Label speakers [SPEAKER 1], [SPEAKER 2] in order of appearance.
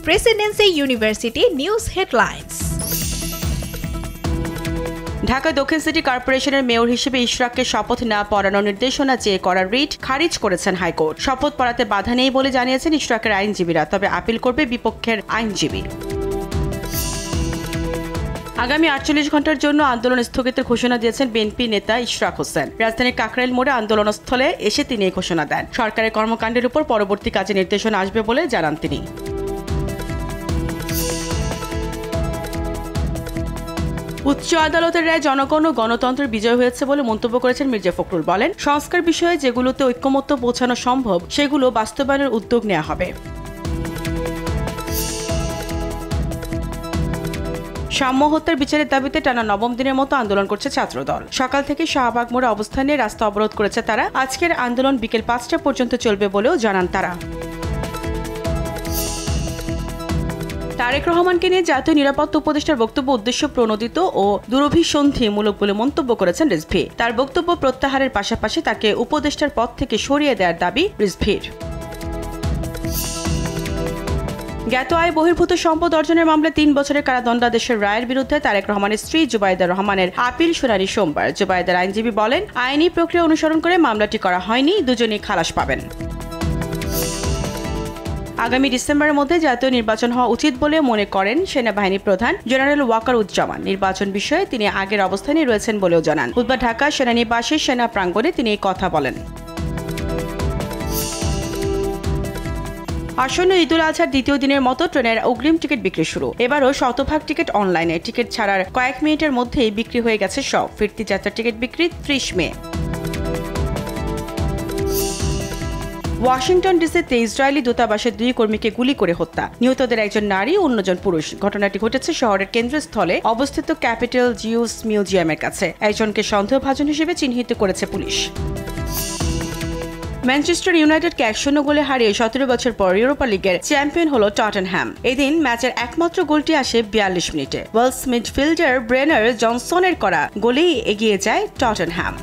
[SPEAKER 1] Presidency university news headlines.
[SPEAKER 2] Dhaka দক্ষিণ city কর্পোরেশনের mayor হিসেবে ইশরাককে শপথ না পড়ানোর নির্দেশনা চেয়ে করা রিট খারিজ করেছেন হাইকোর্ট। শপথ পড়াতে বাধা নেই বলে জানিয়েছেন ইশরাকের আইনজীবীরা, তবে আপিল করবে বিপক্ষের আইনজীবী। আগামী 48 ঘন্টার জন্য আন্দোলন স্থগিতের ঘোষণা দিয়েছেন বিএনপি নেতা ইশরাক হোসেন। রাজধানীর কাকরাইল মোড়ে আন্দোলনস্থলে এসে তিনি এই ঘোষণা দেন। সরকারের কর্মকাণ্ডের উপর পরবর্তী কাজে নির্দেশনা আসবে বলে জানান তিনি। উচ্চ আদালতের রায় জনগণ ও গণতন্ত্রের বিজয় হয়েছে বলে মন্তব্য করেছেন মির্জা ফখরুল। বলেন, সংস্কার বিষয়ে যেগুলোতে ঐক্যমত্য পৌঁছানো সম্ভব সেগুলো বাস্তবায়নের উদ্যোগ নেওয়া হবে। সাম্য হত্যার বিচারের দাবিতে টানা নবম দিনের মতো আন্দোলন করছে ছাত্রদল। সকাল থেকে শাহবাগ মোড়ে অবস্থান নিয়ে রাস্তা অবরোধ করেছে তারা। আজকের আন্দোলন বিকেল 5টা পর্যন্ত চলবে বলেও জানান তারা। তারেক রহমানকে নিয়ে জাতীয় নিরাপত্তা উপদেষ্টার বক্তব্য উদ্দেশ্য প্রণোদিত ও দুরভিসন্ধিমূলক বলে মন্তব্য করেছেন রিজভী। তার বক্তব্য প্রত্যাহারের পাশাপাশি তাকে উপদেষ্টার পদ থেকে সরিয়ে দেওয়ার দাবি রিজভীর। জ্ঞাত আয় বহির্ভূত সম্পদ অর্জনের মামলায় 3 বছরের কারাদণ্ডাদেশের রায়ের বিরুদ্ধে তারেক রহমানের স্ত্রী জুবাইদা রহমানের আপিল শুনানি সোমবার। জুবাইদার আইনজীবী বলেন, আইনি প্রক্রিয়া অনুসরণ করে মামলাটি করা হয়নি, দুজনেই খালাস পাবেন। আগামী ডিসেম্বরের মধ্যে জাতীয় নির্বাচন হওয়া উচিত বলে মনে করেন সেনাবাহিনী প্রধান জেনারেল ওয়াকারুজ্জামান। নির্বাচন বিষয়ে তিনি আগের অবস্থানে রয়েছেন বলেও জানান। বুধবার ঢাকা সেনানিবাসে সেনা প্রাঙ্গণে তিনি এই কথা বলেন। আসন্ন ঈদুল আজহার দ্বিতীয় দিনের মতো ট্রেনের অগ্রিম টিকিট বিক্রি শুরু। এবারও শতভাগ টিকিট অনলাইনে। টিকিট ছাড়ার কয়েক মিনিটের মধ্যেই বিক্রি হয়ে গেছে সব। ফিরতি যাত্রার টিকিট বিক্রি 30 মে। ওয়াশিংটন ডিসিতে ইসরায়েলি দূতাবাসের 2 কর্মীকে গুলি করে হত্যা। নিহতদের একজন নারী, অন্যজন পুরুষ। ঘটনাটি ঘটেছে শহরের কেন্দ্রস্থলে অবস্থিত ক্যাপিটাল জিউস মিউজিয়ামের কাছে। একজনকে সন্দেহভাজন হিসেবে চিহ্নিত করেছে পুলিশ। ম্যানচেস্টার ইউনাইটেডকে 1-0 গোলে হারিয়ে 17 বছর পর ইউরোপা লিগের চ্যাম্পিয়ন হলো টটেনহ্যাম। এদিন ম্যাচের একমাত্র গোলটি আসে 42 মিনিটে। ওয়েলস মিডফিল্ডার ব্রেনার জনসনের করা গোলেই এগিয়ে যায় টটেনহ্যাম।